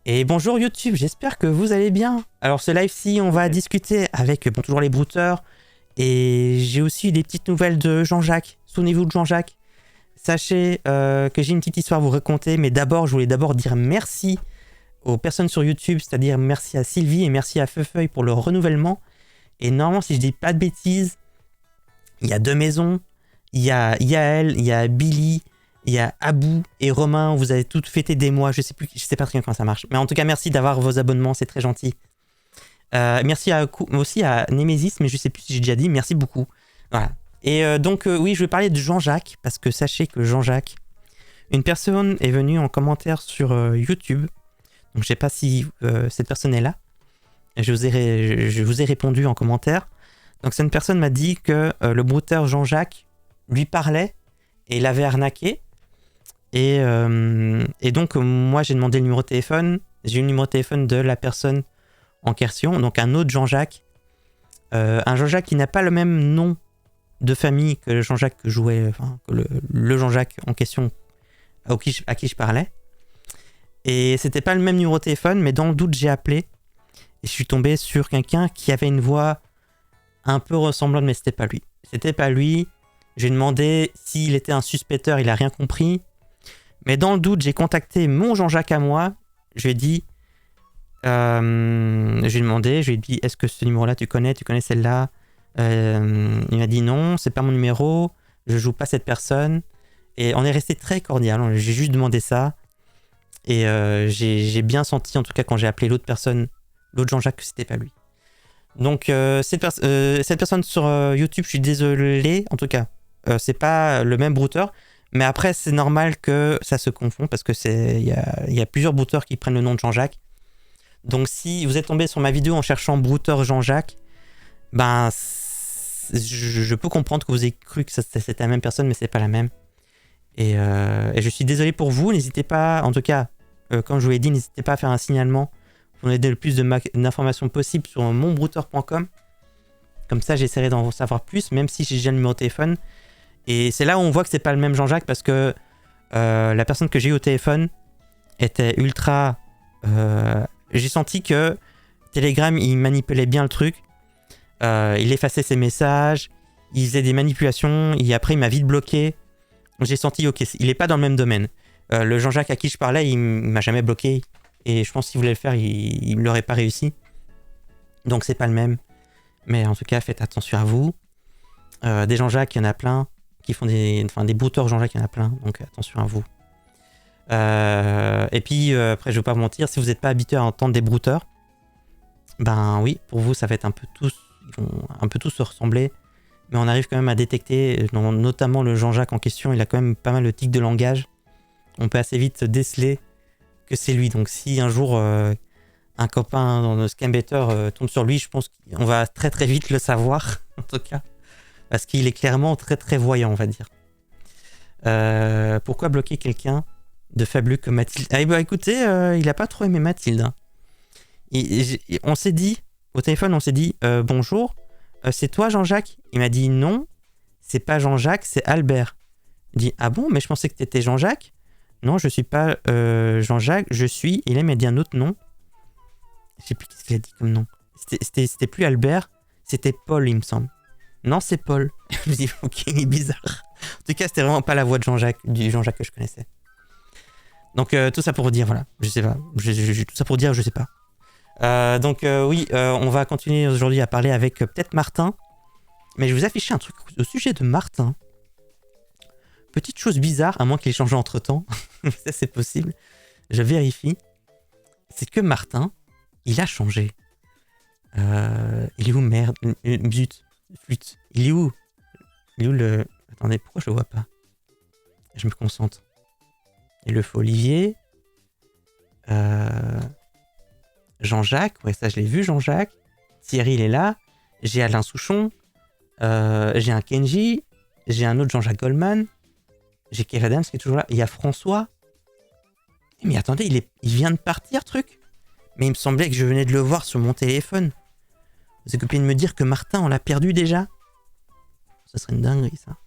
Et bonjour YouTube, j'espère que vous allez bien. Alors ce live-ci, on va discuter avec toujours les brouteurs. Et j'ai aussi des petites nouvelles de Jean-Jacques. Souvenez-vous de Jean-Jacques. Sachez que j'ai une petite histoire à vous raconter, mais d'abord, je voulais dire merci aux personnes sur YouTube, c'est-à-dire merci à Sylvie et merci à Feufeuille pour le renouvellement. Et normalement, si je dis pas de bêtises, il y a 2 maisons. Il y a Yael, il y a Billy, il y a Abou et Romain. Vous avez toutes fêté des mois. Je sais pas très bien comment ça marche. Mais en tout cas, merci d'avoir vos abonnements. C'est très gentil. Merci aussi à Nemesis, mais je sais plus si j'ai déjà dit. Merci beaucoup. Voilà. Et donc, oui, je vais parler de Jean-Jacques, parce que sachez que Jean-Jacques, une personne est venue en commentaire sur YouTube. Donc, je sais pas si cette personne est là. Je vous ai répondu en commentaire. Donc, cette personne m'a dit que le brouteur Jean-Jacques lui parlait et l'avait arnaqué. Et donc, moi, j'ai demandé le numéro de téléphone. J'ai eu le numéro de téléphone de la personne en question, donc un autre Jean-Jacques. Un Jean-Jacques qui n'a pas le même nom de famille que le Jean-Jacques que jouait, enfin, que le Jean-Jacques en question à qui je parlais. Et c'était pas le même numéro de téléphone, mais dans le doute, j'ai appelé. Et je suis tombé sur quelqu'un qui avait une voix un peu ressemblante, mais c'était pas lui. C'était pas lui. J'ai demandé s'il était un suspecteur, il a rien compris. Mais dans le doute, j'ai contacté mon Jean-Jacques à moi. Je lui ai dit, je lui ai demandé, je lui ai dit, est-ce que ce numéro-là tu connais celle-là? Il m'a dit non, c'est pas mon numéro, je joue pas cette personne. Et on est resté très cordial, j'ai juste demandé ça. Et j'ai bien senti, en tout cas quand j'ai appelé l'autre personne, l'autre Jean-Jacques, que c'était pas lui. Donc cette personne sur YouTube, je suis désolé, en tout cas, c'est pas le même brouteur. Mais après, c'est normal que ça se confond parce que il y a plusieurs brouteurs qui prennent le nom de Jean-Jacques. Donc si vous êtes tombé sur ma vidéo en cherchant brouteur Jean-Jacques, ben je peux comprendre que vous ayez cru que c'était la même personne, mais c'est pas la même. Et je suis désolé pour vous. N'hésitez pas, en tout cas, comme je vous l'ai dit, n'hésitez pas à faire un signalement pour nous aider le plus d'informations possible sur monbrouteur.com. Comme ça, j'essaierai d'en savoir plus, même si j'ai déjà le numéro de téléphone. Et c'est là où on voit que c'est pas le même Jean-Jacques parce que la personne que j'ai eu au téléphone était ultra. J'ai senti que Telegram, il manipulait bien le truc. Il effaçait ses messages, il faisait des manipulations, et après il m'a vite bloqué. J'ai senti, ok, il est pas dans le même domaine. Le Jean-Jacques à qui je parlais, il m'a jamais bloqué. Et je pense qu'il voulait le faire, il ne l'aurait pas réussi. Donc c'est pas le même. Mais en tout cas, faites attention à vous. Des Jean-Jacques, il y en a plein. Qui font des brouteurs Jean-Jacques, il y en a plein. Donc attention à vous. Et puis, après, je vais pas vous mentir, si vous n'êtes pas habitué à entendre des brouteurs, ben oui, pour vous, ça va être ils vont un peu tous se ressembler, mais on arrive quand même à détecter, notamment le Jean-Jacques en question, il a quand même pas mal de tics de langage. On peut assez vite déceler que c'est lui. Donc si un jour un copain dans le Scambetter tombe sur lui, je pense qu'on va très très vite le savoir, en tout cas, parce qu'il est clairement très très voyant, on va dire. Pourquoi bloquer quelqu'un de faible comme Mathilde? Ah bah écoutez, il a pas trop aimé Mathilde. Hein. On s'est dit, au téléphone, on s'est dit bonjour, c'est toi Jean-Jacques? Il m'a dit non, c'est pas Jean-Jacques, c'est Albert. Il dit ah bon, mais je pensais que t'étais Jean-Jacques. Non, je suis pas Jean-Jacques, je suis. Il m'a dit un autre nom. Je sais plus qu'est-ce qu'il a dit comme nom. C'était plus Albert, c'était Paul, il me semble. Non, c'est Paul. Je me dis ok, il est bizarre. En tout cas, c'était vraiment pas la voix de Jean-Jacques, du Jean-Jacques que je connaissais. Donc tout ça pour dire, voilà, je sais pas. Tout ça pour dire, je sais pas. Oui, on va continuer aujourd'hui à parler avec peut-être Martin. Mais je vais vous afficher un truc au sujet de Martin. Petite chose bizarre, à moins qu'il ait changé entre temps. Ça, c'est possible. Je vérifie. C'est que Martin, il a changé. Il est où, merde? Zut. Flûte. Il est où? Il est où le... Attendez, pourquoi je le vois pas? Je me concentre. Il le faut Olivier. Jean-Jacques. Ouais, ça, je l'ai vu, Jean-Jacques. Thierry, il est là. J'ai Alain Souchon. J'ai un Kenji. J'ai un autre Jean-Jacques Goldman. J'ai Kev Adams qui est toujours là. Il y a François. Mais attendez, il vient de partir, truc. Mais il me semblait que je venais de le voir sur mon téléphone. Vous êtes occupé de me dire que Martin, on l'a perdu déjà? Ça serait une dinguerie, ça.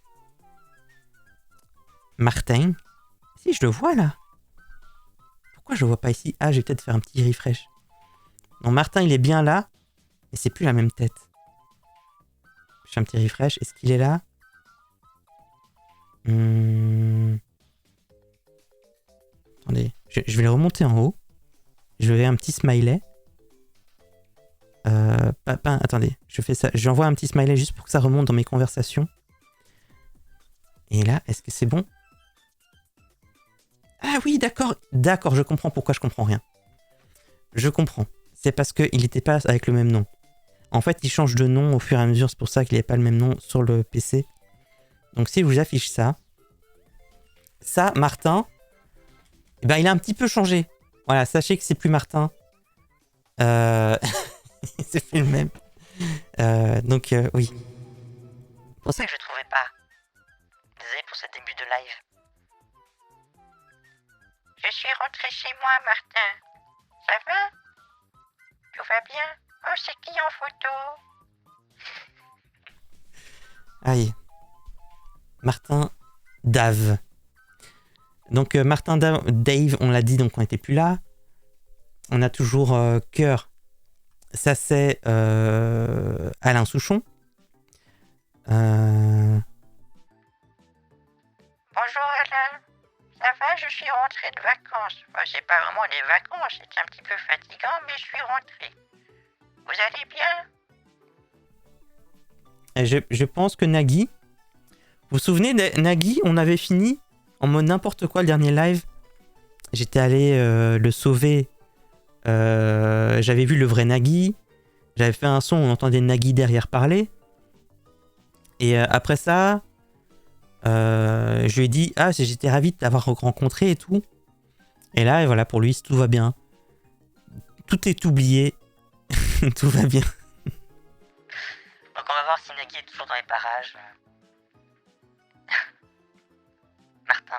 Martin? Si, je le vois, là. Pourquoi je le vois pas ici? Ah, je vais peut-être faire un petit refresh. Non, Martin, il est bien là, mais c'est plus la même tête. Je fais un petit refresh. Est-ce qu'il est là? Attendez, je vais le remonter en haut. Je vais un petit smiley. Attendez, je fais ça. J'envoie un petit smiley juste pour que ça remonte dans mes conversations. Et là, est-ce que c'est bon? Ah oui, d'accord. D'accord, je comprends pourquoi je comprends rien. Je comprends. C'est parce qu'il n'était pas avec le même nom. En fait, il change de nom au fur et à mesure. C'est pour ça qu'il n'est pas le même nom sur le PC. Donc si je vous affiche ça, Martin, eh ben, il a un petit peu changé. Voilà, sachez que c'est plus Martin. C'est plus le même. Oui. C'est pour ça que je trouvais pas. Désolé pour ce début de live. Je suis rentré chez moi, Martin. Ça va? Tout va bien? Oh, c'est qui en photo? Aïe. Martin Dave. Donc Martin Dave, on l'a dit, donc on n'était plus là. On a toujours Cœur. Ça c'est Alain Souchon. Bonjour Alain. Ça va, je suis rentré de vacances. Enfin, c'est pas vraiment des vacances, c'est un petit peu fatigant, mais je suis rentré. Vous allez bien? Et je pense que Nagui... Vous vous souvenez de Nagui? On avait fini en mode n'importe quoi le dernier live. J'étais allé le sauver. J'avais vu le vrai Nagui. J'avais fait un son, on entendait Nagui derrière parler. Et après ça... je lui ai dit, j'étais ravi de t'avoir rencontré et tout. Et là, et voilà, pour lui, tout va bien. Tout est oublié. Tout va bien. Donc on va voir si Nagui est toujours dans les parages.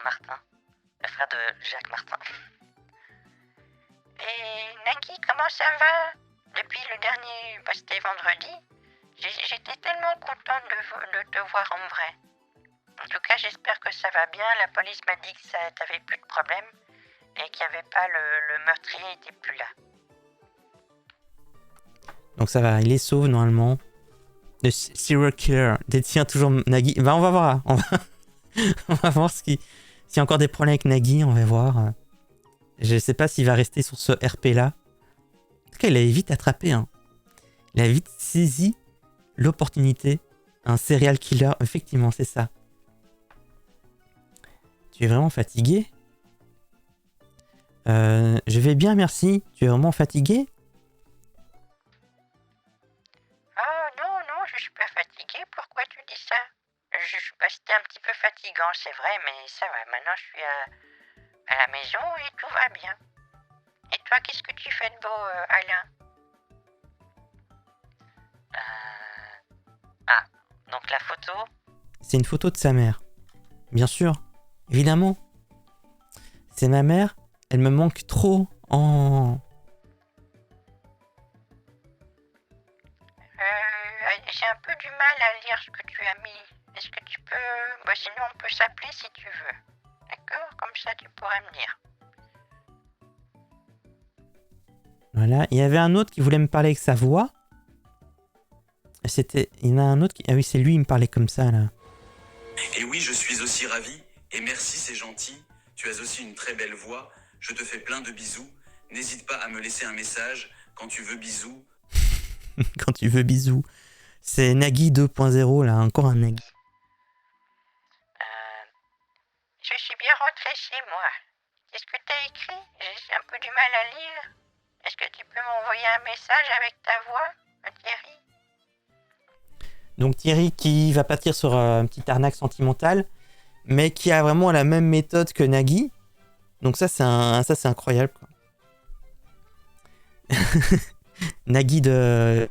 Martin. Le frère de Jacques Martin. Et Nagui, comment ça va? Depuis le dernier, c'était vendredi. J'étais tellement contente de te voir en vrai. En tout cas, j'espère que ça va bien. La police m'a dit que t'avais plus de problème et qu'il n'y avait pas le meurtrier n'était plus là. Donc ça va, il est sauve normalement. Le serial killer détient toujours Nagui. Ben on va voir. On va voir s'il y a encore des problèmes avec Nagui, on va voir. Je sais pas s'il va rester sur ce RP là. En tout cas, il avait vite attrapé. Hein. Il a vite saisi l'opportunité. Un serial killer, effectivement, c'est ça. Tu es vraiment fatigué? Je vais bien, merci. Tu es vraiment fatigué? Oh non, je suis pas fatiguée. Pourquoi tu dis ça? C'était un petit peu fatigant, c'est vrai, mais ça va. Maintenant, je suis à la maison et tout va bien. Et toi, qu'est-ce que tu fais de beau, Alain? Donc la photo? C'est une photo de sa mère. Bien sûr, évidemment. C'est ma mère. Elle me manque trop en... J'ai un peu du mal à lire ce que tu as mis. Est-ce que tu peux... sinon on peut s'appeler si tu veux. D'accord? Comme ça tu pourrais me dire. Voilà. Il y avait un autre qui voulait me parler avec sa voix. Il y en a un autre qui... Ah oui, c'est lui, il me parlait comme ça, là. Et oui, je suis aussi ravi. Et merci, c'est gentil. Tu as aussi une très belle voix. Je te fais plein de bisous. N'hésite pas à me laisser un message quand tu veux bisous. Quand tu veux bisous. C'est Nagui 2.0, là. Encore un Nagui. Je suis bien rentré chez moi. Qu'est-ce que t'as écrit? J'ai un peu du mal à lire. Est-ce que tu peux m'envoyer un message avec ta voix, Thierry? Donc Thierry qui va partir sur un petit arnaque sentimentale, mais qui a vraiment la même méthode que Nagui. Donc ça c'est incroyable. Quoi. Nagui de...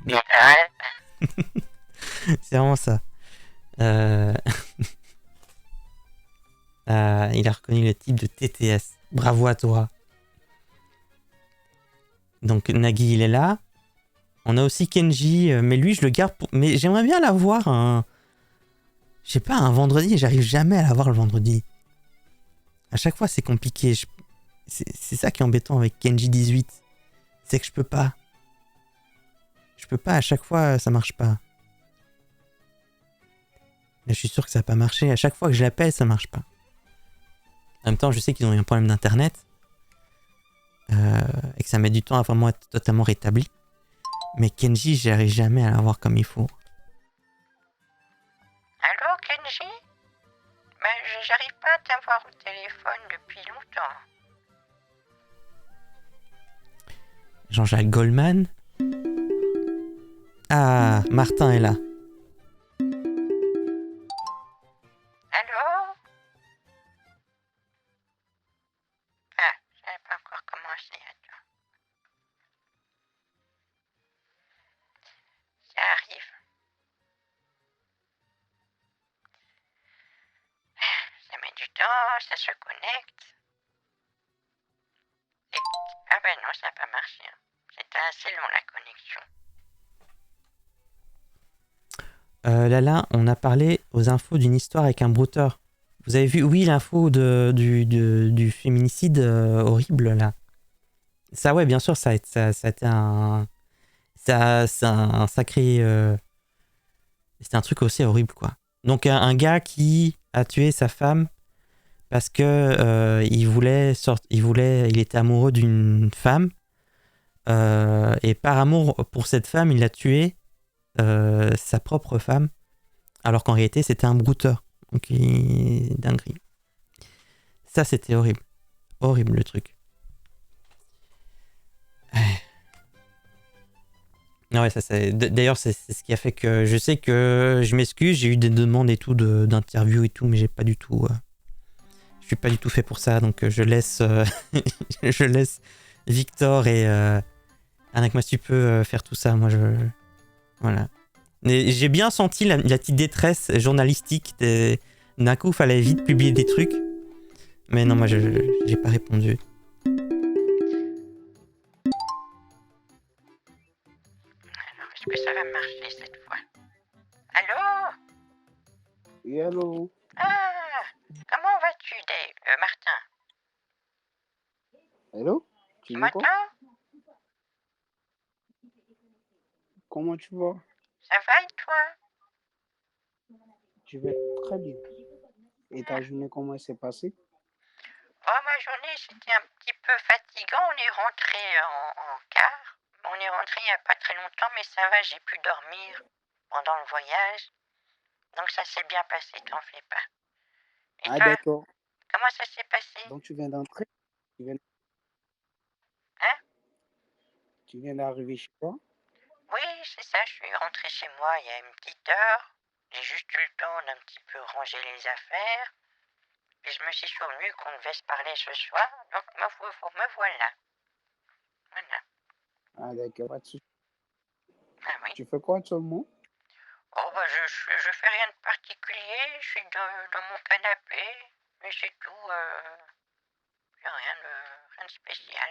C'est vraiment ça. Il a reconnu le type de TTS. Bravo à toi. Donc Nagui il est là. On a aussi Kenji, mais lui je le garde pour... Mais j'aimerais bien l'avoir un... Je sais pas, un vendredi, j'arrive jamais à l'avoir le vendredi. À chaque fois c'est compliqué. C'est ça qui est embêtant avec Kenji 18. C'est que je peux pas. Je peux pas, à chaque fois, ça marche pas. Là, je suis sûr que ça va pas marcher. À chaque fois que je l'appelle, ça marche pas. En même temps, je sais qu'ils ont eu un problème d'internet. Et que ça met du temps à vraiment être totalement rétabli. Mais Kenji, j'arrive jamais à l'avoir comme il faut. Allô, Kenji? J'arrive pas à t'avoir au téléphone depuis longtemps. Jean-Jacques Goldman. Ah, Martin est là. Allô? Ah, j'avais pas encore commencé, attends. Ça arrive. Ça met du temps, ça se connecte. Et... Ah ben non, ça n'a pas marché. Hein. C'était assez long la connexion. Là, on a parlé aux infos d'une histoire avec un brouteur. Vous avez vu, oui, l'info du féminicide horrible, là. Ça, ouais, bien sûr, ça a été un... c'est un sacré... c'était un truc aussi horrible, quoi. Donc, un gars qui a tué sa femme parce que il était amoureux d'une femme. Et par amour pour cette femme, il a tué sa propre femme, alors qu'en réalité c'était un brouteur. Donc dinguerie. Ça c'était horrible. Horrible le truc. Ouais, ça c'est. D'ailleurs, c'est ce qui a fait que je sais que je m'excuse, j'ai eu des demandes et tout d'interviews et tout, mais j'ai pas du tout. Je suis pas du tout fait pour ça, donc je laisse je laisse Victor et Anna, moi si tu peux faire tout ça, moi je. Voilà. Et j'ai bien senti la petite détresse journalistique. D'un coup, il fallait vite publier des trucs. Mais non, moi, j'ai pas répondu. Alors, est-ce que ça va marcher cette fois? Allô? Oui, allô? Ah! Comment vas-tu, Martin? Allô? Tu Tu dis quoi? m'entends? Comment tu vas? Ça va et toi? Je vais très bien. Et ta journée, comment elle s'est passée? Oh, ma journée, c'était un petit peu fatigant. On est rentré en car. On est rentré il n'y a pas très longtemps, mais ça va, j'ai pu dormir pendant le voyage. Donc ça s'est bien passé, t'en fais pas. Et Ah, toi, d'accord. comment ça s'est passé? Donc, tu viens d'entrer? Hein? Tu viens d'arriver chez toi? Oui, c'est ça, je suis rentré chez moi il y a une petite heure. J'ai juste eu le temps d'un petit peu ranger les affaires. Puis je me suis souvenu qu'on devait se parler ce soir, donc me voilà. Voilà. Ah, d'accord, pas de souci. Ah oui. Tu fais quoi actuellement? Oh, bah, je fais rien de particulier, je suis dans mon canapé, mais c'est tout, rien de spécial.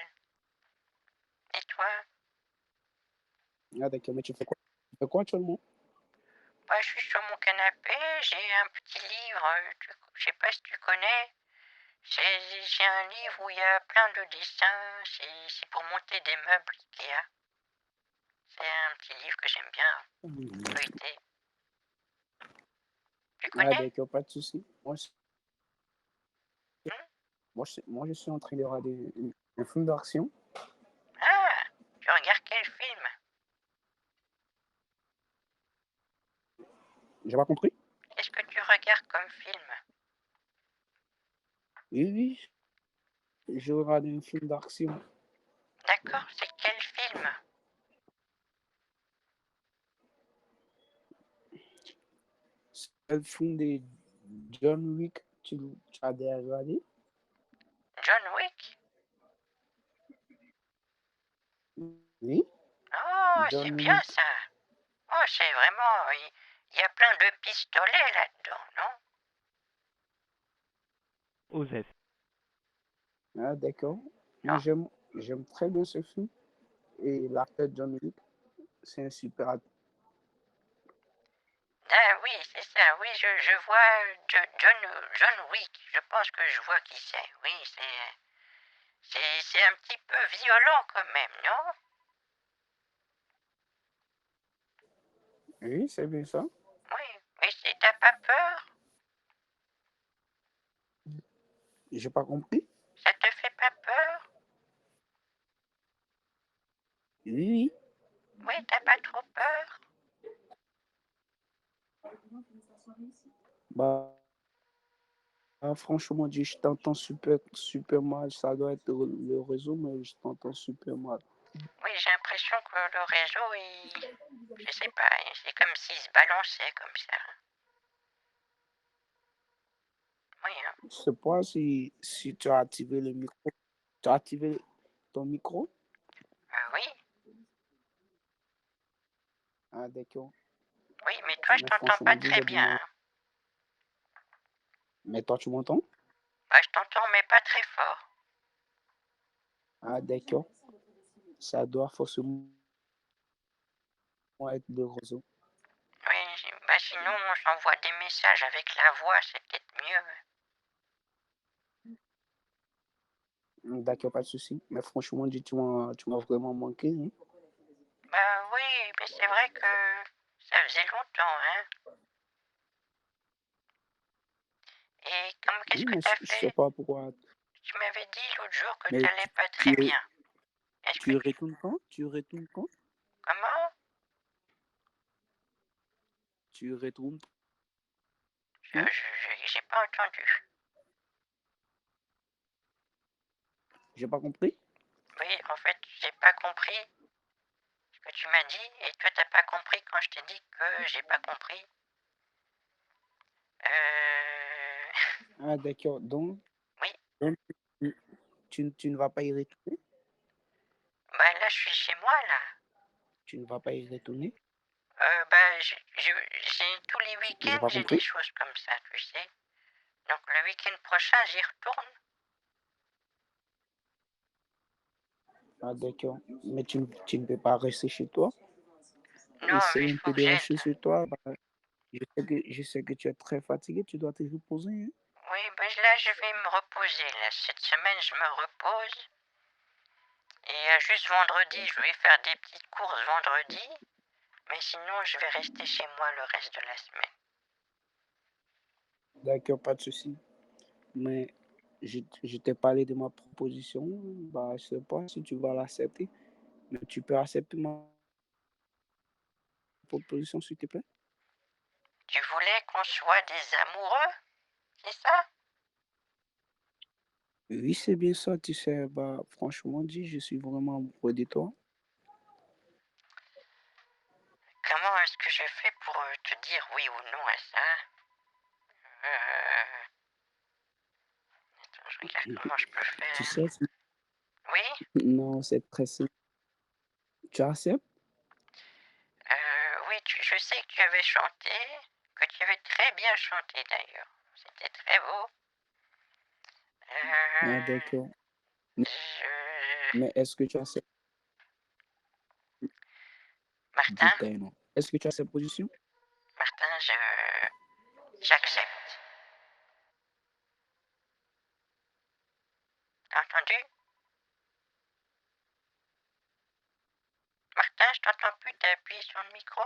Et toi? Ah, d'accord, mais tu fais quoi? Tu fais quoi actuellement? Bah, je suis sur mon canapé, j'ai un petit livre, je sais pas si tu connais. C'est un livre où il y a plein de dessins, c'est pour monter des meubles Ikea. C'est un petit livre que j'aime bien feuilleter. Tu Ah, connais? d'accord, pas de souci. Moi, je suis en train de regarder un film d'action. Ah, tu regardes quel film? J'ai pas compris? Qu'est-ce que tu regardes comme film? Oui, je regarde un film d'action. D'accord, c'est quel film? C'est le film de John Wick. Tu as déjà regardé? John Wick? Oui. Oh, c'est John bien Wick. ça. Oh, c'est vraiment... Il y a plein de pistolets là-dedans, non? Osef. Ah, d'accord. Moi, j'aime très bien ce film. Et l'acteur John Wick, c'est un super acteur. Ah oui, c'est ça. Oui, je vois John Wick. Je pense que je vois qui c'est. Oui, C'est un petit peu violent quand même, non? Oui, c'est bien ça. Oui, mais t'as pas peur? J'ai pas compris. Ça te fait pas peur? Oui, Oui, t'as pas trop peur? bah, franchement dit, je t'entends super, super mal. Ça doit être le réseau, mais je t'entends super mal. Oui, j'ai l'impression que le réseau, je sais pas, c'est comme s'il se balançait comme ça. Oui, hein. Je sais pas si tu as activé le micro. Tu as activé ton micro? Oui, Ah, d'accord. oui, mais toi, je Mais t'entends pas franchement dit, très j'ai bien, besoin. hein. Mais toi, tu m'entends? Bah, je t'entends, mais pas très fort. Ah, d'accord. Ça doit forcément être le réseau. Oui, bah sinon, j'envoie des messages avec la voix, c'est peut-être mieux. D'accord, pas de souci. Mais franchement dit, tu m'as vraiment manqué, hein. Bah oui, mais c'est vrai que ça faisait longtemps, hein. Et qu'est-ce Oui, que mais t'as je sais fait? pas pourquoi. Tu m'avais dit l'autre jour que Mais t'allais pas très tu, bien. Est-ce que tu retournes quand? Tu retournes quand? Comment? Tu retournes Je, quand? j'ai pas entendu. J'ai pas compris. Oui, en fait, j'ai pas compris ce que tu m'as dit, et toi t'as pas compris quand je t'ai dit que j'ai pas compris. Ah, d'accord. Oui, Donc, tu ne vas pas y retourner? bah là je suis chez moi là. Tu ne vas pas y retourner? Bah tous les J'ai week-ends pas j'ai des compris. choses comme ça, tu sais. Donc le week-end prochain j'y retourne. Ah, d'accord. Mais tu ne peux pas rester chez toi? Non, mais Essaye il un faut peu que de j'aide. rester chez toi. Bah, je sais que tu es très fatigué. Tu dois te reposer, hein. Oui, bah là je vais me reposer là. Cette semaine je me repose. Et juste vendredi, je vais faire des petites courses vendredi. Mais sinon, je vais rester chez moi le reste de la semaine. D'accord, pas de souci. Mais je t'ai parlé de ma proposition. Bah, je sais pas si tu vas l'accepter. Mais tu peux accepter ma proposition, s'il te plaît? Tu voulais qu'on soit des amoureux, c'est ça? Oui, c'est bien ça, tu sais. Bah, franchement dit, je suis vraiment amoureux de toi. Comment est-ce que je fais pour te dire oui ou non à ça? euh... Attends, je regarde comment je peux Tu faire. sais, Oui? non, c'est très simple. Tu acceptes? Oui, je sais que tu avais chanté, que tu avais très bien chanté d'ailleurs. C'était très beau. Ah, Euh... d'accord. Je... Mais est-ce que tu acceptes? Martin, Dis-toi non. Est-ce que tu acceptes position? Martin, j'accepte. T'as entendu? Martin, je t'entends plus, t'as appuyé sur le micro?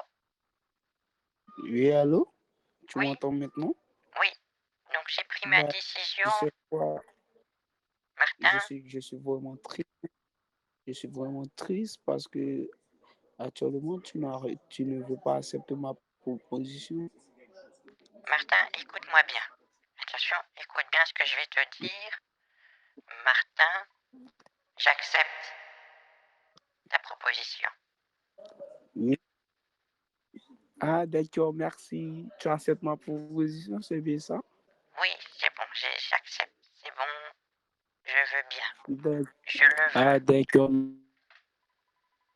Oui, allô? Tu Oui, m'entends maintenant? oui. Donc j'ai pris ma Bah, décision, tu sais quoi? Je Martin. suis, je suis vraiment triste. Je suis vraiment triste parce que actuellement, tu ne veux pas accepter ma proposition. Martin, écoute-moi bien. Attention, écoute bien ce que je vais te dire. Martin, j'accepte ta proposition. Oui. Ah, d'accord, merci. Tu acceptes ma proposition, c'est bien ça? Oui, c'est bon, j'accepte. C'est bon, je veux bien. D'ac- Je le Ah, veux. d'accord,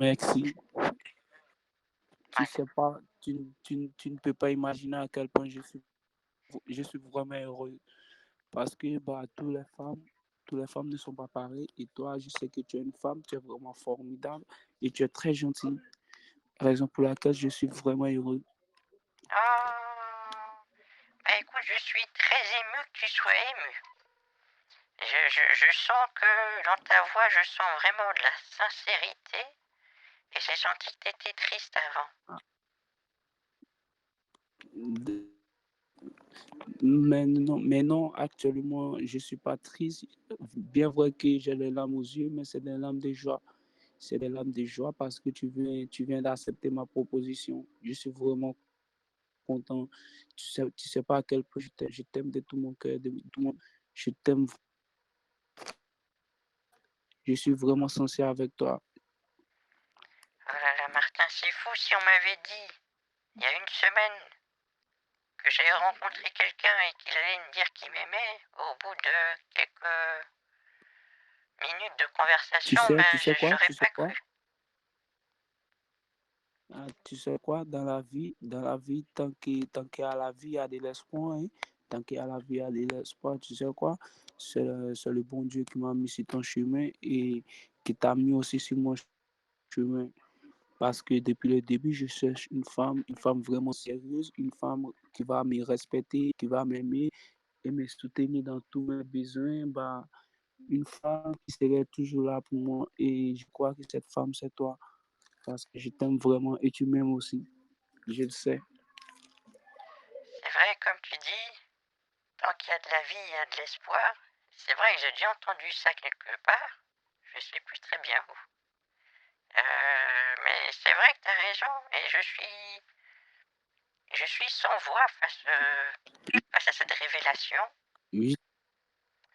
merci. Tu Ouais. sais pas, tu ne peux pas imaginer à quel point je suis vraiment heureux. Parce que bah, toutes les femmes ne sont pas pareilles. Et toi, je sais que tu es une femme, tu es vraiment formidable et tu es très gentille. Raison pour laquelle je suis vraiment heureux. Oh, bah écoute, je suis très ému que tu sois ému. Je sens que dans ta voix, je sens vraiment de la sincérité. Et j'ai senti que t'étais triste avant. Mais non, actuellement, je ne suis pas triste. Bien vrai que j'ai les larmes aux yeux, mais c'est des larmes de joie. C'est des larmes de joie parce que tu viens d'accepter ma proposition. Je suis vraiment content. Tu sais pas à quel point je t'aime de tout mon cœur, de tout mon, je t'aime. Je suis vraiment sincère avec toi. Oh là là, Martin, c'est fou si on m'avait dit, il y a une semaine, que j'avais rencontré quelqu'un et qu'il allait me dire qu'il m'aimait, au bout de quelques minutes de conversation, ben, Tu sais quoi? j'aurais Tu sais pas quoi? cru. Tu sais quoi? Dans la vie, tant qu'il y a la vie, il y a de l'espoir. Hein? Tant qu'il y a la vie, il y a de l'espoir. Tu sais quoi? C'est le bon Dieu qui m'a mis sur ton chemin et qui t'a mis aussi sur mon chemin. Parce que depuis le début, je cherche une femme vraiment sérieuse, une femme qui va me respecter, qui va m'aimer et me soutenir dans tous mes besoins. Bah, une femme qui serait toujours là pour moi. Et je crois que cette femme, c'est toi. Parce que je t'aime vraiment et tu m'aimes aussi. Je le sais. C'est vrai, comme tu dis, tant qu'il y a de la vie, il y a de l'espoir. C'est vrai que j'ai déjà entendu ça quelque part. Je sais plus très bien où. Mais c'est vrai que tu as raison et je suis sans voix face à cette révélation. Oui,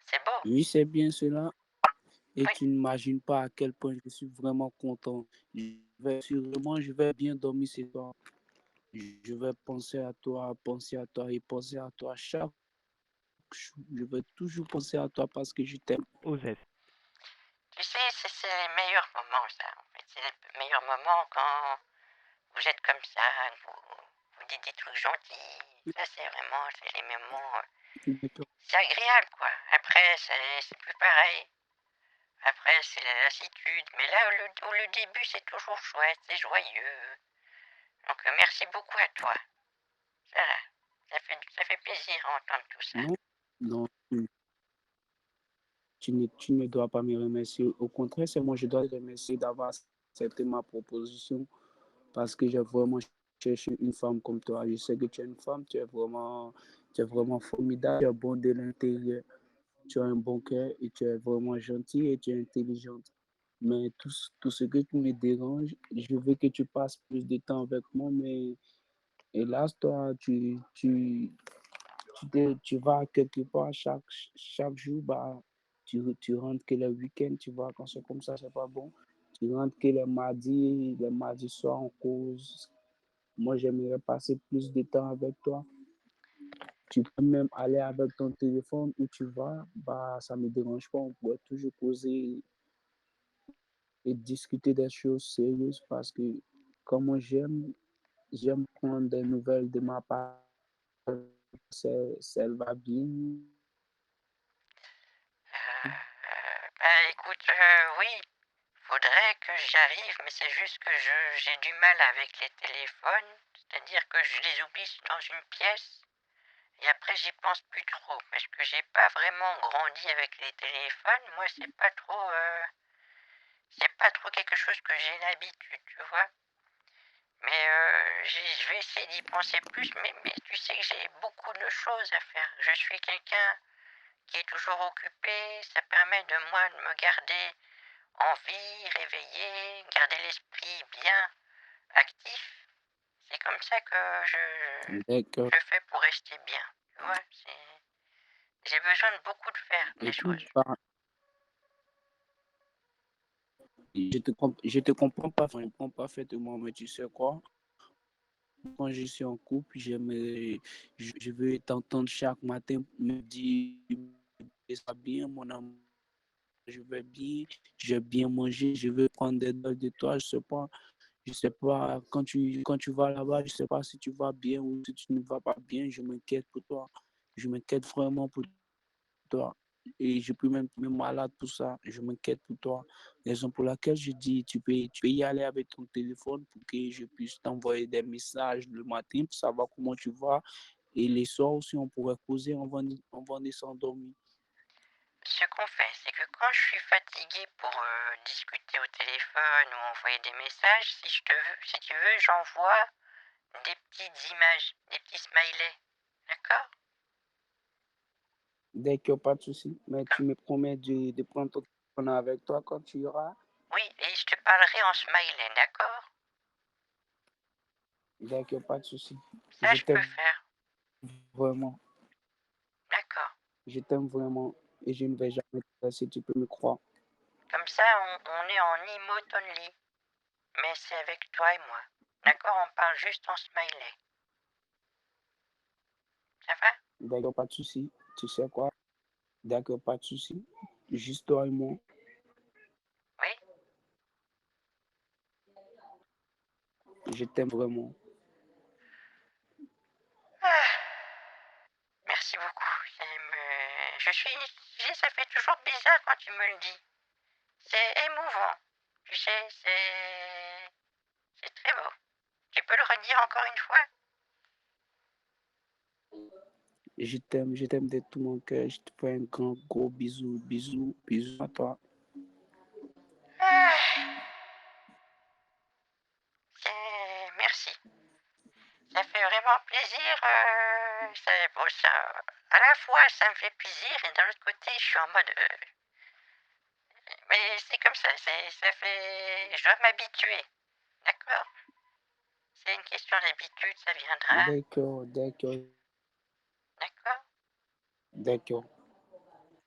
C'est beau. oui, c'est bien cela. Et Oui. tu n'imagines pas à quel point je suis vraiment content. Je vais bien dormir ce soir. Je vais penser à toi et penser à toi chaque jour. Je vais toujours penser à toi parce que je t'aime. Osef. Tu sais, c'est les meilleurs moments, ça. En fait, c'est les meilleurs moments quand vous êtes comme ça, vous dites des trucs gentils. Ça, c'est les moments. C'est agréable, quoi. Après, c'est plus pareil. Après, c'est la lassitude. Mais là, où le début, c'est toujours chouette, c'est joyeux. Donc, merci beaucoup à toi. Ça, ça fait plaisir à entendre tout ça. Non, non, tu ne dois pas me remercier. Au contraire, c'est moi, je dois te remercier d'avoir accepté ma proposition parce que j'ai vraiment cherché une femme comme toi. Je sais que tu es une femme, tu es vraiment formidable, tu es bon de l'intérieur, tu as un bon cœur et tu es vraiment gentil et tu es intelligente. Mais tout ce que tu me dérange, je veux que tu passes plus de temps avec moi, mais hélas, toi, tu vas quelque part chaque jour, bah, tu rentres que le week-end, tu vois, quand c'est comme ça, c'est pas bon. Tu rentres que les mardis soirs en cause. Moi, j'aimerais passer plus de temps avec toi. Tu peux même aller avec ton téléphone où tu vas, bah, ça me dérange pas. On pourrait toujours poser et discuter des choses sérieuses parce que, comme j'aime prendre des nouvelles de ma part. Elle va bien. Bah, écoute, oui, faudrait que j'y arrive, mais c'est juste que j'ai du mal avec les téléphones. C'est-à-dire que je les oublie dans une pièce. Et après, j'y pense plus trop, parce que j'ai pas vraiment grandi avec les téléphones. Moi, c'est pas trop quelque chose que j'ai l'habitude, tu vois. Mais je vais essayer d'y penser plus, mais tu sais que j'ai beaucoup de choses à faire. Je suis quelqu'un qui est toujours occupé. Ça permet de moi de me garder en vie, réveillé, garder l'esprit bien actif. C'est comme ça que D'accord. je fais pour rester bien. Tu vois, j'ai besoin de beaucoup de faire des Écoute, choses. bah, je te comprends pas, je comprends parfaitement, mais tu sais quoi? Quand je suis en couple, je veux t'entendre chaque matin me dire, ça bien, mon amour, je vais bien, j'ai bien mangé, je veux prendre des notes de toi, je sais pas, quand tu vas là-bas, je sais pas si tu vas bien ou si tu ne vas pas bien, je m'inquiète pour toi. Je m'inquiète vraiment pour toi. Et je peux même tomber malade pour ça. Je m'inquiète pour toi. Raison pour laquelle je dis, tu peux y aller avec ton téléphone pour que je puisse t'envoyer des messages le matin pour savoir comment tu vas. Et les soirs aussi, on pourrait causer avant de s'endormir. ce qu'on fait, c'est que quand je suis fatigué pour discuter au téléphone ou envoyer des messages, si tu veux, j'envoie des petites images, des petits smileys. D'accord? D'accord, pas de souci. Mais tu me promets de prendre ton téléphone avec toi quand tu iras. Oui, et je te parlerai en smiley, d'accord? D'accord, pas de souci. Ça, Je je peux t'aime faire. vraiment. D'accord. Je t'aime vraiment et je ne vais jamais te laisser, tu peux me croire. Comme ça, on est en emote only. Mais c'est avec toi et moi. D'accord? On parle juste en smiley. Ça va? D'accord, pas de souci. Tu sais quoi? D'accord, pas de souci. Juste toi et moi. Oui? Je t'aime vraiment. Ah, merci beaucoup. Ça fait toujours bizarre quand tu me le dis. C'est émouvant. Tu sais, c'est très beau. Tu peux le redire encore une fois? Je t'aime de tout mon cœur. Je te fais un grand, gros bisou, bisou, bisou à toi. Ah, merci. Ça fait vraiment plaisir. Bon, à la fois, ça me fait plaisir et d'un autre côté, je suis en mode. Mais c'est comme ça. Je dois m'habituer. D'accord? C'est une question d'habitude, ça viendra. D'accord, d'accord, D'accord? d'accord.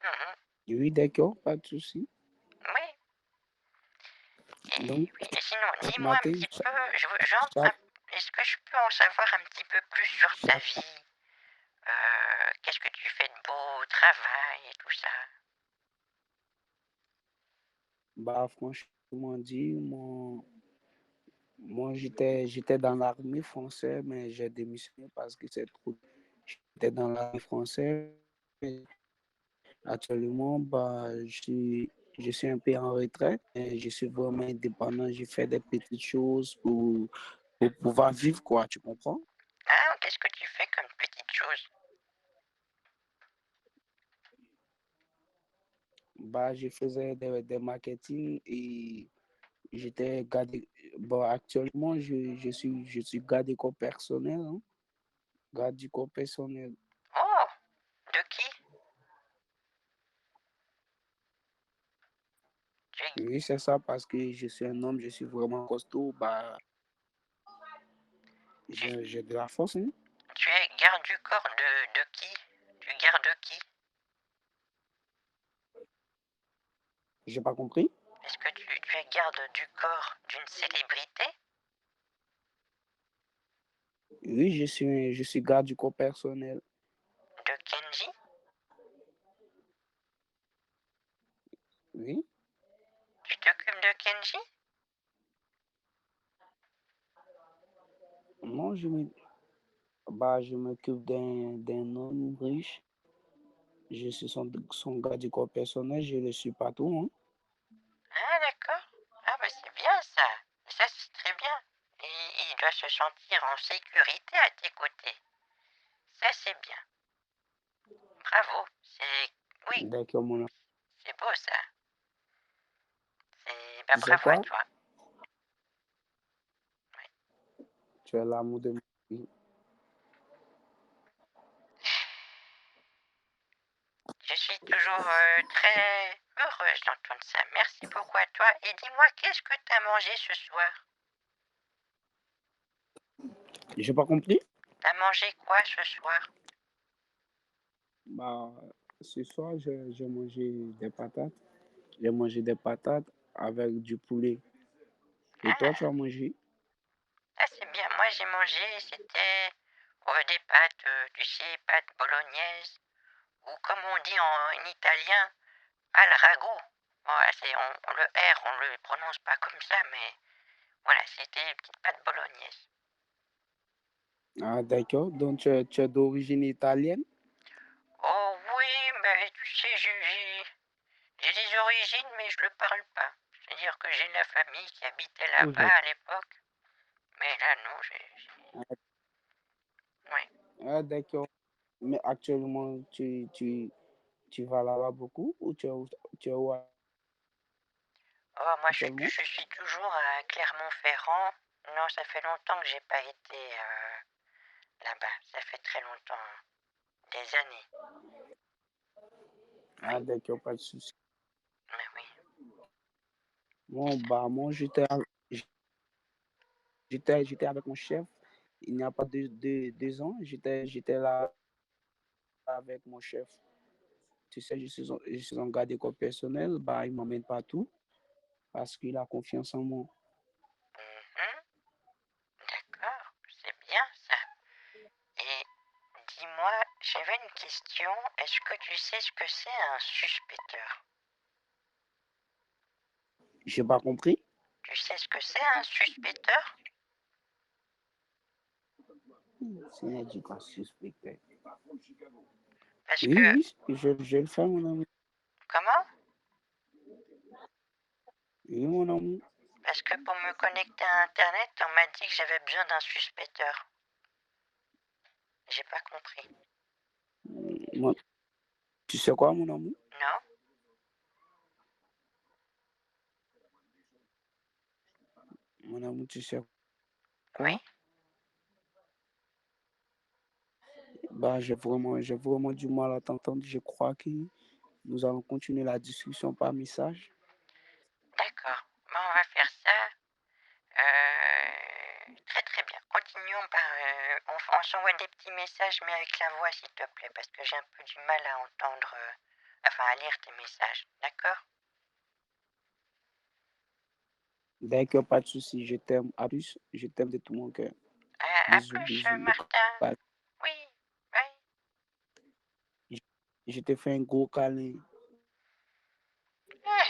Mhm. Oui, d'accord, pas de souci. Oui. Donc, Et sinon, ce dis-moi un matin, petit peu. chaque, Est-ce que je peux en savoir un petit peu plus sur ta chaque, vie? Qu'est-ce que tu fais de beau au travail et tout ça? bah, franchement dit, moi j'étais dans l'armée française, mais j'ai démissionné parce que c'est trop. J'étais dans l'armée française. Mais actuellement, je suis un peu en retraite. Et je suis vraiment indépendant. Je fais des petites choses pour pouvoir vivre, quoi. Tu comprends? Ah, qu'est-ce que tu fais comme petite chose? Bah, je faisais des marketing et j'étais gardé. Bon, actuellement, je suis garde du corps personnel, hein. Garde du corps personnel. Oh, de qui? Tu es, Oui, c'est ça, parce que je suis un homme, je suis vraiment costaud. Bah, tu, j'ai de la force, hein. tu es garde du corps de qui? Tu gardes qui? J'ai pas compris. Est-ce que tu es garde du corps d'une célébrité? Oui, je suis garde du corps personnel. De Kenji? Oui. Tu t'occupes de Kenji? Non, je m'occupe d'un homme riche. Je suis son garde du corps personnel, je le suis partout, hein. Ah, d'accord. Ah, bah c'est bien ça. Ça, c'est très bien. Et il doit se sentir en sécurité à tes côtés. Ça, c'est bien. Bravo. Oui, D'accord, mon ami. c'est beau ça. Tu sais Bravo à quoi? toi. Oui. Tu es l'amour de ma vie. Je suis toujours très heureuse d'entendre ça. Merci beaucoup à toi. Et dis-moi, qu'est-ce que tu as mangé ce soir? J'ai pas compris. T'as mangé quoi ce soir? Bah, ce soir, j'ai mangé des patates. J'ai mangé des patates avec du poulet. Et toi, tu Ah, as mangé? ça c'est bien. Moi j'ai mangé, c'était des pâtes, tu sais, pâtes bolognaises, ou comme on dit en italien, al ragout. Voilà, le R, on le prononce pas comme ça, mais voilà, c'était une petite pâte bolognaise. Ah, d'accord. Donc, tu es d'origine italienne? Oh oui, mais tu sais, j'ai des origines, mais je le parle pas. C'est-à-dire que j'ai de la famille qui habitait là-bas Oui. à l'époque, mais là non, ouais. Ah, d'accord. Mais actuellement, Tu vas là-bas beaucoup ou tu es où Oh, moi, actuellement? je suis toujours à Clermont-Ferrand. Non, ça fait longtemps que j'ai pas été là-bas. Ça fait très longtemps. Des années. Ah, Oui, d'accord, pas de souci. mais oui. Et Moi, j'étais avec mon chef. Il n'y a pas 2 ans, j'étais là avec mon chef. Tu sais, je suis un gars d'école personnel. Bah, il m'emmène partout parce qu'il a confiance en moi. mhm, d'accord, c'est bien ça. Et dis-moi, j'avais une question. Est-ce que tu sais ce que c'est un suspecteur? J'ai pas compris. Tu sais ce que c'est un suspecteur? C'est une éducation suspecte. Parce Oui, que, oui, je le fais, mon ami. comment? Oui, mon ami. Parce que pour me connecter à Internet, on m'a dit que j'avais besoin d'un suspecteur. J'ai pas compris. Moi, tu sais quoi, mon ami? Non? Mon ami, tu sais Oui? quoi? Bah, j'ai vraiment du mal à t'entendre. Je crois que nous allons continuer la discussion par message. D'accord. Bon, on va faire ça. Très très bien. Continuons par... on s'envoie des petits messages, mais avec la voix, s'il te plaît, parce que j'ai un peu du mal à entendre... enfin, à lire tes messages. D'accord? D'accord, pas de souci. Je t'aime. À plus. Je t'aime de tout mon cœur. À Bisous, plus, bisous. Martin. Bye. Oui, oui. Je je te fais un gros câlin. Ah,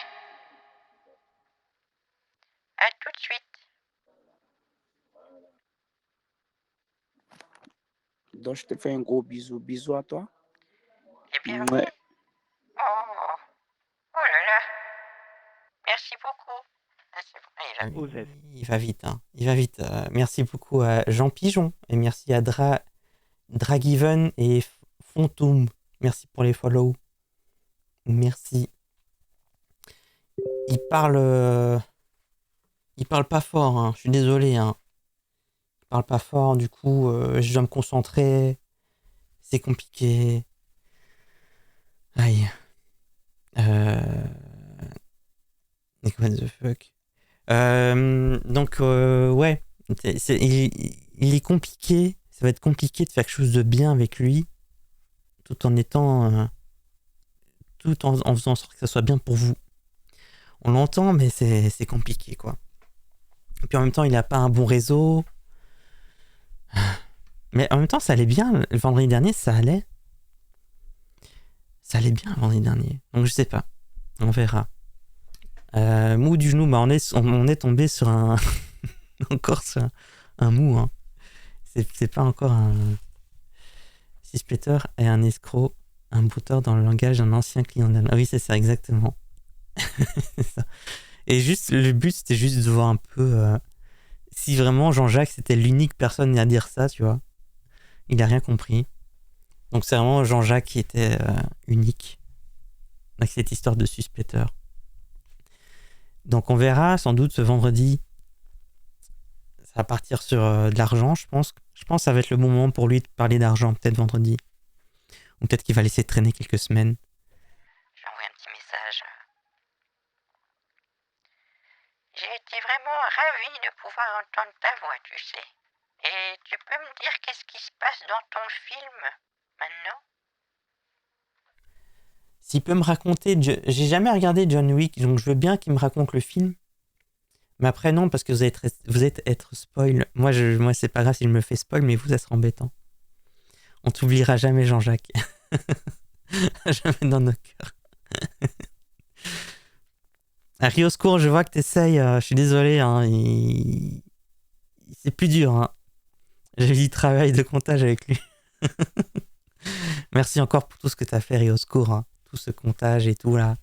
à tout de suite. Donc, je te fais un gros bisou. Bisous à toi. Eh bien, oui. Ouais. Oh, oh là là. Merci beaucoup. Ah, c'est bon. Ah, il va. Il va vite, hein. Il va vite. Merci beaucoup à Jean Pigeon et merci à Dragiven et Fontoum. Merci pour les follow. Merci. Il parle, il parle pas fort, hein. Je suis désolé, hein. Il parle pas fort, du coup, je dois me concentrer. C'est compliqué. Aïe. Like, what the fuck. Donc, ouais. Il est compliqué. Ça va être compliqué de faire quelque chose de bien avec lui, tout en étant, tout en faisant en sorte que ça soit bien pour vous. On l'entend, mais c'est compliqué, quoi. Et puis en même temps, il n'a pas un bon réseau. Mais en même temps, ça allait bien. Le vendredi dernier, ça allait. Ça allait bien le vendredi dernier. Donc je sais pas. On verra. Mou du genou, bah on est tombé sur un... encore sur un mou. Hein. C'est pas encore un... Sisplater est un escroc, un brouteur dans le langage d'un ancien client d'Anne. Ah oui, c'est ça, exactement. C'est ça. Et juste, le but, c'était juste de voir un peu si vraiment Jean-Jacques, c'était l'unique personne à dire ça, tu vois. Il a rien compris. Donc c'est vraiment Jean-Jacques qui était unique avec cette histoire de Sisplater. Donc on verra sans doute ce vendredi. Ça va partir sur de l'argent, je pense. Je pense que ça va être le bon moment pour lui de parler d'argent, peut-être vendredi. Ou peut-être qu'il va laisser traîner quelques semaines. J'ai envoyé un petit message. J'ai été vraiment ravie de pouvoir entendre ta voix, tu sais. Et tu peux me dire qu'est-ce qui se passe dans ton film maintenant? S'il peut me raconter... J'ai jamais regardé John Wick, donc je veux bien qu'il me raconte le film. Mais après, non, parce que vous êtes être spoil. Moi, c'est pas grave si je me fais spoil, mais vous, ça sera embêtant. On t'oubliera jamais, Jean-Jacques. Jamais dans nos cœurs. Harry, au secours, je vois que t'essayes. Je suis désolé. Hein, c'est plus dur. Hein. J'ai eu du travail de comptage avec lui. Merci encore pour tout ce que t'as fait, Harry, au secours. Hein. Tout ce comptage et tout, là.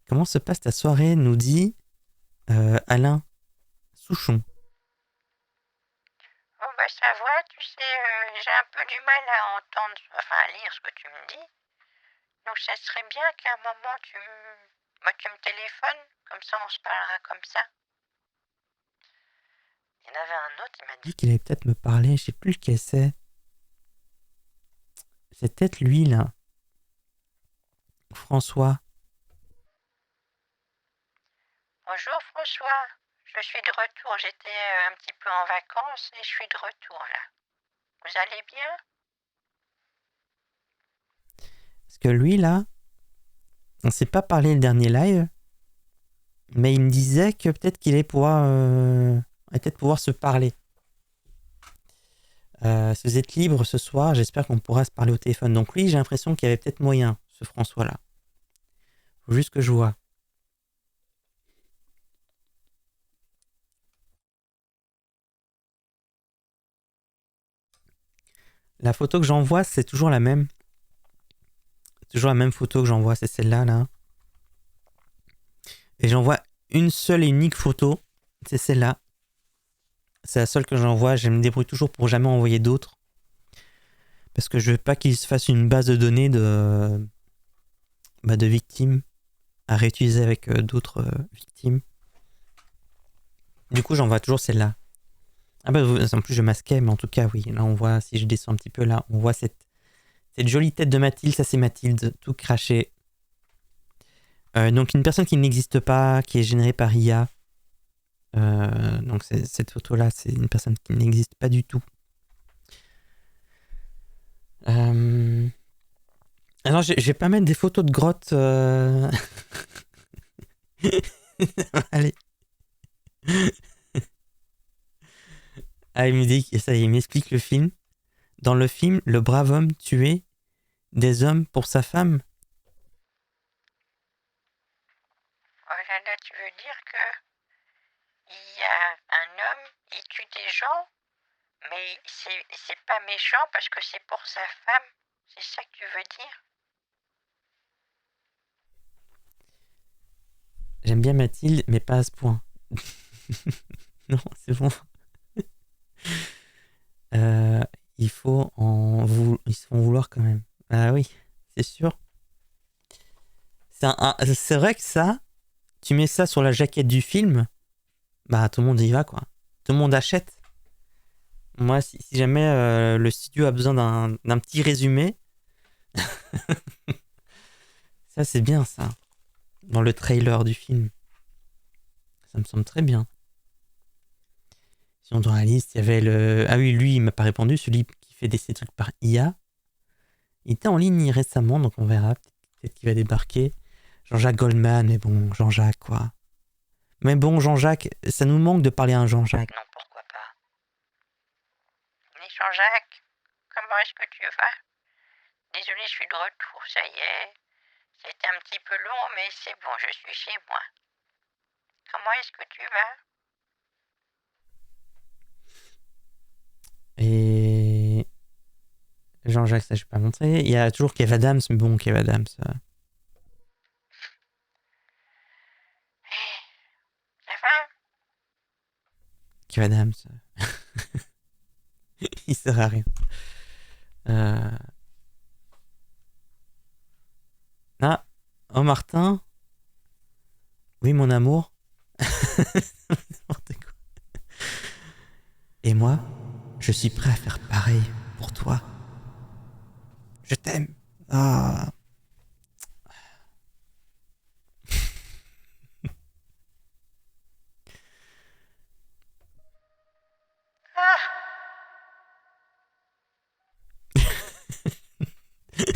Comment se passe ta soirée, nous dit Alain Souchon. Oh bah ça va, tu sais, j'ai un peu du mal à entendre, enfin à lire ce que tu me dis. Donc ça serait bien qu'à un moment tu me téléphones, comme ça on se parlera comme ça. Il y en avait un autre, il m'a Il dit dit. qu'il allait peut-être me parler, je sais plus lequel c'est. C'est peut-être lui là. François. Bonjour François, je suis de retour, j'étais un petit peu en vacances et je suis de retour là. Vous allez bien? Parce que lui là, on s'est pas parlé le dernier live, mais il me disait que peut-être qu'il allait pouvoir se parler. Si vous êtes libre ce soir, j'espère qu'on pourra se parler au téléphone. Donc lui, j'ai l'impression qu'il y avait peut-être moyen, ce François-là. Faut juste que je vois. La photo que j'envoie, c'est toujours la même. Toujours la même photo que j'envoie, c'est celle-là, là. Et j'envoie une seule et unique photo, c'est celle-là. C'est la seule que j'envoie, je me débrouille toujours pour jamais envoyer d'autres. Parce que je veux pas qu'il se fasse une base de données de victimes à réutiliser avec d'autres victimes. Du coup, j'envoie toujours celle-là. Ah bah en plus je masquais, mais en tout cas oui, là on voit, si je descends un petit peu là, on voit cette jolie tête de Mathilde, ça c'est Mathilde, tout craché. Donc une personne qui n'existe pas, qui est générée par IA. Donc cette photo-là, c'est une personne qui n'existe pas du tout. Alors je vais pas mettre des photos de grottes. Allez. Ah, il me dit, ça y est, il m'explique le film. Dans le film, le brave homme tuait des hommes pour sa femme. Oh là là, tu veux dire que il y a un homme, il tue des gens, mais c'est pas méchant parce que c'est pour sa femme. C'est ça que tu veux dire? J'aime bien Mathilde, mais pas à ce point. Non, c'est bon. Il faut ils se font vouloir quand même. Ah oui, c'est sûr. C'est vrai que ça, tu mets ça sur la jaquette du film, bah tout le monde y va quoi. Tout le monde achète. Moi, si jamais le studio a besoin d'un petit résumé, ça c'est bien ça. Dans le trailer du film. Ça me semble très bien. Sinon dans la liste, il y avait le... Ah oui, lui, il m'a pas répondu, celui qui fait ces trucs par IA. Il était en ligne récemment, donc on verra. Peut-être qu'il va débarquer. Jean-Jacques Goldman, mais bon, Jean-Jacques, quoi. Mais bon, Jean-Jacques, ça nous manque de parler à un Jean-Jacques. Non, pourquoi pas. Mais Jean-Jacques, comment est-ce que tu vas? Désolé, je suis de retour, ça y est. C'était un petit peu long, mais c'est bon, je suis chez moi. Comment est-ce que tu vas? Et Jean-Jacques, ça je vais pas montrer. Il y a toujours Kev Adams, mais bon, Kev Adams. Ça va? Kev Adams. Il sert à rien. Ah, oh Martin. Oui, mon amour. N'importe quoi. Et moi, je suis prêt à faire pareil pour toi. Je t'aime. Ah.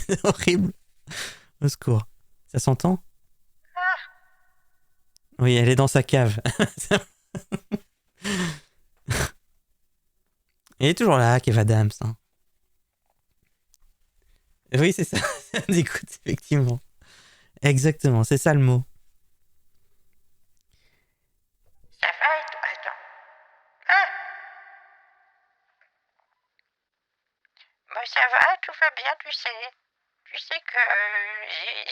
C'est horrible. Au secours. Ça s'entend? Oui, elle est dans sa cave. Elle est toujours là, Kev Adams. Hein. Oui, c'est ça. Ça me dégoûte, effectivement. Exactement, c'est ça le mot. Ça va et toi? Attends. Ah! Bah ça va, tout va bien, tu sais. Tu sais que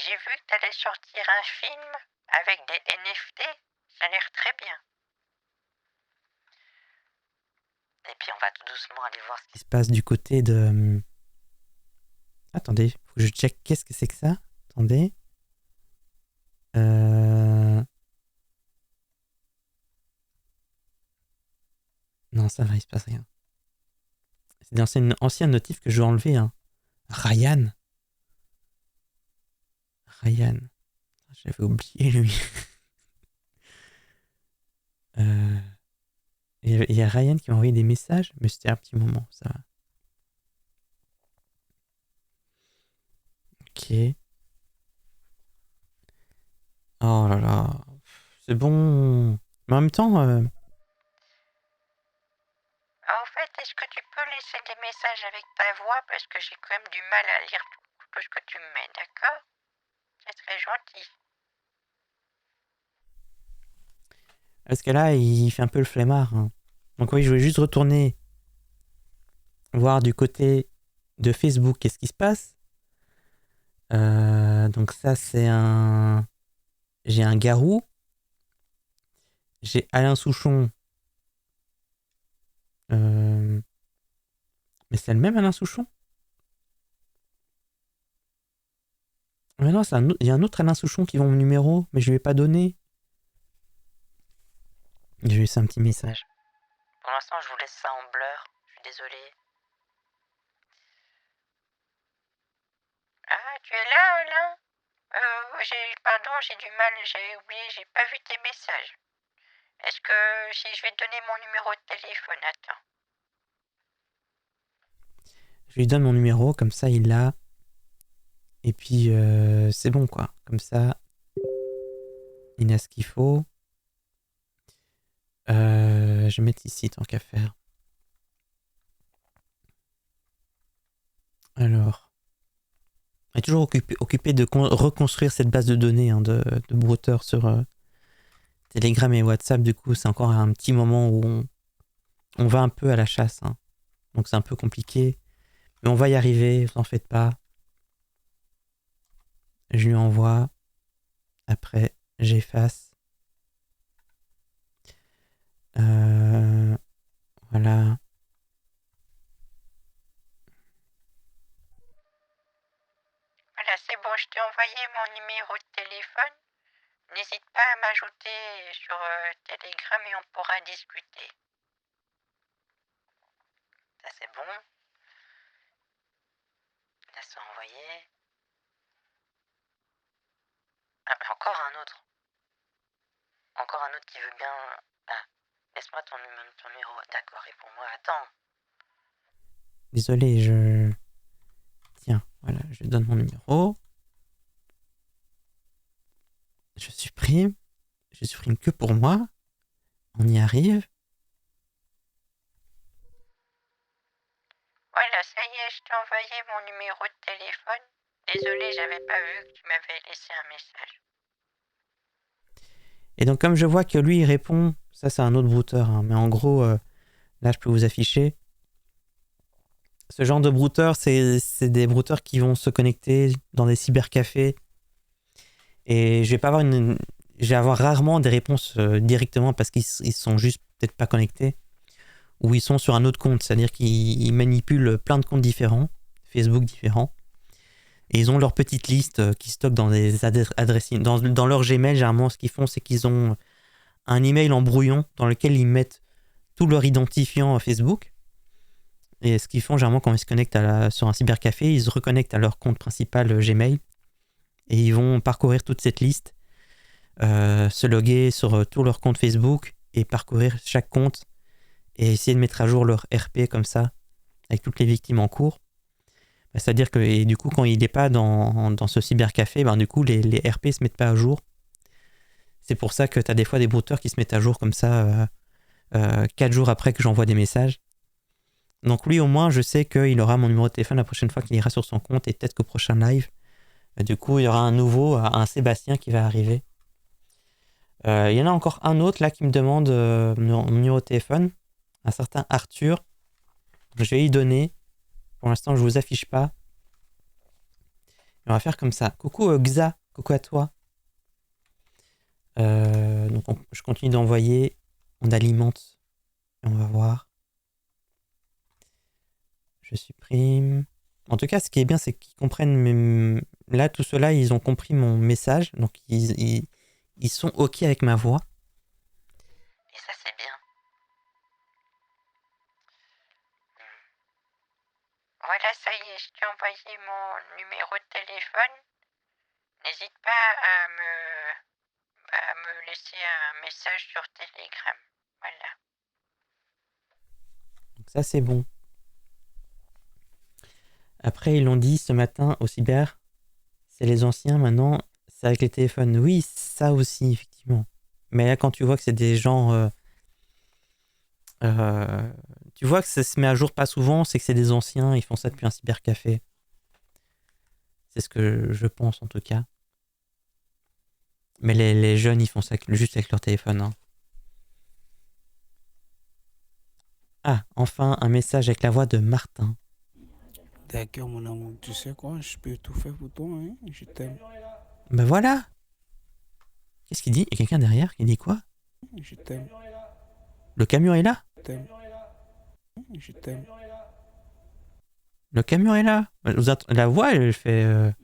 j'ai vu que t'allais sortir un film avec des NFT. Ça a l'air très bien. Et puis on va tout doucement aller voir ce qui se passe du côté de... Attendez, faut que je check qu'est-ce que c'est que ça. Attendez. Euh, Non, ça va, il se passe rien. C'est une ancienne notif que je vais enlever. Hein. Ryan. Ryan. J'avais oublié lui. Euh, Il y a Ryan qui m'a envoyé des messages, mais c'était un petit moment, ça va. Ok. Oh là là. C'est bon. Mais en même temps, En fait, est-ce que tu peux laisser des messages avec ta voix parce que j'ai quand même du mal à lire tout ce que tu me mets, d'accord? C'est très gentil. parce que là, il fait un peu le flemmard. Hein. Donc oui, je vais juste retourner voir du côté de Facebook qu'est-ce qui se passe. Donc ça, c'est un... J'ai un Garou. J'ai Alain Souchon. Mais c'est le même Alain Souchon? Mais non, il y a un autre Alain Souchon qui vend mon numéro, mais je lui ai pas donné. Je lui ai laissé un petit message. Pour l'instant, je vous laisse ça en blur. Je suis désolé. Ah, tu es là, Alain? Pardon, j'ai du mal, j'ai oublié, j'ai pas vu tes messages. Est-ce que si je vais te donner mon numéro de téléphone, attends. Je lui donne mon numéro, comme ça il l'a. Et puis c'est bon quoi. Comme ça, il a ce qu'il faut. Je vais mettre ici tant qu'à faire. Alors, on est toujours occupé de reconstruire cette base de données hein, de brouteurs sur Telegram et WhatsApp. Du coup, c'est encore un petit moment où on va un peu à la chasse. Hein. Donc c'est un peu compliqué. Mais on va y arriver, vous en faites pas. Je lui envoie. Après, j'efface. Voilà. Voilà, c'est bon, je t'ai envoyé mon numéro de téléphone. N'hésite pas à m'ajouter sur Telegram et on pourra discuter. Ça, c'est bon. Là, c'est envoyé. Ah, encore un autre. Encore un autre qui veut bien... Ah, laisse-moi ton numéro. D'accord, réponds-moi. Attends. Désolé, je... Tiens, voilà, je donne mon numéro. Je supprime. Je supprime que pour moi. On y arrive. Voilà, ça y est, je t'ai envoyé mon numéro de téléphone. Désolé, j'avais pas vu que tu m'avais laissé un message. Et donc comme je vois que lui il répond, ça c'est un autre brouteur, hein, mais en gros, là je peux vous afficher. Ce genre de brouteur, c'est des brouteurs qui vont se connecter dans des cybercafés. Et je vais avoir rarement des réponses directement parce qu'ils sont juste peut-être pas connectés. Ou ils sont sur un autre compte, c'est-à-dire qu'ils manipulent plein de comptes différents, Facebook différents. Et ils ont leur petite liste qui stockent dans des adresses. Dans leur Gmail, généralement, ce qu'ils font, c'est qu'ils ont un email en brouillon dans lequel ils mettent tout leur identifiant Facebook. Et ce qu'ils font, généralement, quand ils se connectent sur un cybercafé, ils se reconnectent à leur compte principal Gmail. Et ils vont parcourir toute cette liste, se loguer sur tout leur compte Facebook et parcourir chaque compte et essayer de mettre à jour leur RP comme ça, avec toutes les victimes en cours. C'est-à-dire que, et du coup, quand il n'est pas dans ce cybercafé, ben, du coup, les RP ne se mettent pas à jour. C'est pour ça que tu as des fois des brouteurs qui se mettent à jour comme ça 4 jours après que j'envoie des messages. Donc lui, au moins, je sais qu'il aura mon numéro de téléphone la prochaine fois qu'il ira sur son compte et peut-être qu'au prochain live, du coup, il y aura un Sébastien qui va arriver. Il y en a encore un autre là qui me demande mon numéro de téléphone, un certain Arthur. Je vais y donner. Pour l'instant, je ne vous affiche pas. Et on va faire comme ça. Coucou Xa, coucou à toi. Donc je continue d'envoyer. On alimente. Et on va voir. Je supprime. En tout cas, ce qui est bien, c'est qu'ils comprennent là, tout cela, ils ont compris mon message, donc ils sont OK avec ma voix. Et ça, c'est bien. Voilà, ça y est, je t'ai envoyé mon numéro de téléphone. N'hésite pas à me laisser un message sur Telegram. Voilà. Donc ça, c'est bon. Après, ils l'ont dit ce matin au cyber, c'est les anciens, maintenant, c'est avec les téléphones. Oui, ça aussi, effectivement. Mais là, quand tu vois que c'est des gens... tu vois que ça se met à jour pas souvent, c'est que c'est des anciens, ils font ça depuis un cybercafé. C'est ce que je pense, en tout cas. Mais les jeunes, ils font ça juste avec leur téléphone. Hein. Ah, enfin, un message avec la voix de Martin. D'accord, mon amour, tu sais quoi, je peux tout faire pour toi, hein? Je t'aime, Ben voilà. Qu'est-ce qu'il dit? Il y a quelqu'un derrière qui dit quoi? je t'aime, Le camion est là? je t'aime, je t'aime. Le camion est là. La voix, elle fait...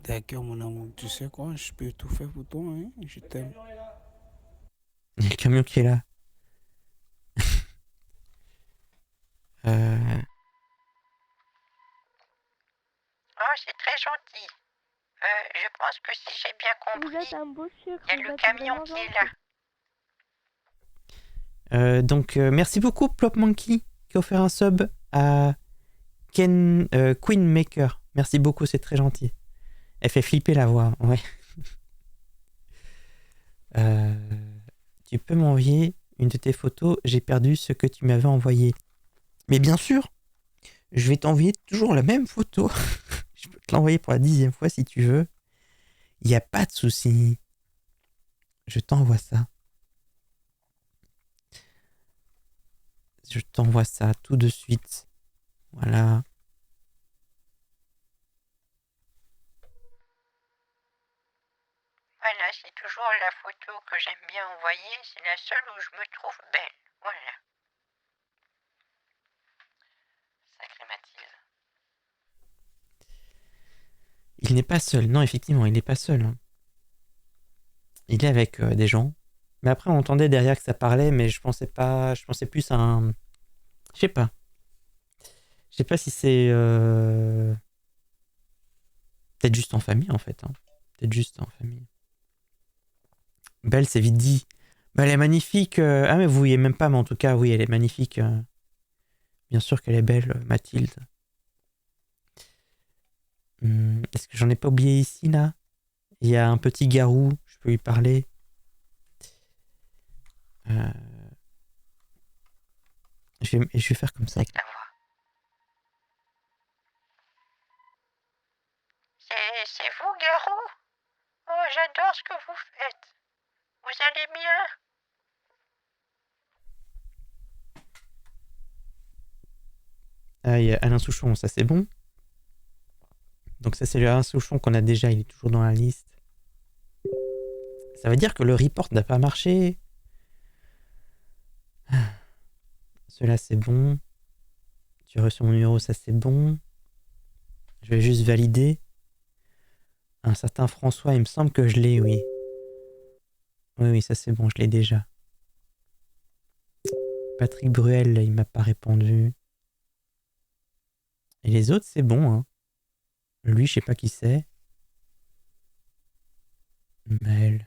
D'accord, mon amour, tu sais quoi, je peux tout faire pour toi, hein? Je t'aime. Il y a le camion qui est là. Euh, Oh, c'est très gentil. Je pense que si j'ai bien Vous compris, êtes un beau sucre, il y a vous le êtes camion vraiment qui est gentil. là. donc, merci beaucoup, Plop Monkey, qui a offert un sub à Queen Maker. Merci beaucoup, c'est très gentil. Elle fait flipper la voix, ouais. Tu peux m'envoyer une de tes photos? J'ai perdu ce que tu m'avais envoyé. Mais bien sûr, je vais t'envoyer toujours la même photo. Je peux te l'envoyer pour la 10e fois si tu veux. Il n'y a pas de souci. Je t'envoie ça. Je t'envoie ça tout de suite. Voilà. Voilà, c'est toujours la photo que j'aime bien envoyer. C'est la seule où je me trouve belle. Voilà. Sacré Mathilde. Il n'est pas seul. Non, effectivement, il n'est pas seul. Hein. Il est avec des gens. Mais après, on entendait derrière que ça parlait, mais je pensais pas. Je pensais plus à un. Je sais pas. Je sais pas si c'est. Peut-être juste en famille, en fait. Hein. Peut-être juste en famille. Belle, c'est vite dit. Bah, elle est magnifique. Ah, mais vous voyez même pas, mais en tout cas, oui, elle est magnifique. Bien sûr qu'elle est belle, Mathilde. Est-ce que j'en ai pas oublié ici, là? Il y a un petit garou, je peux lui parler. Je vais faire comme ça. La voix. C'est vous, Garou? Oh, j'adore ce que vous faites. Vous allez bien? Ah, il y a Alain Souchon, ça c'est bon. Donc ça c'est le Alain Souchon qu'on a déjà, il est toujours dans la liste. Ça veut dire que le report n'a pas marché. Cela c'est bon. Tu as reçu mon numéro, ça c'est bon. Je vais juste valider. Un certain François, il me semble que je l'ai, oui. Oui, ça c'est bon, je l'ai déjà. Patrick Bruel, il m'a pas répondu. Et les autres, c'est bon, hein. Lui, je sais pas qui c'est. Maël.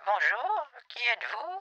Bonjour, qui êtes-vous?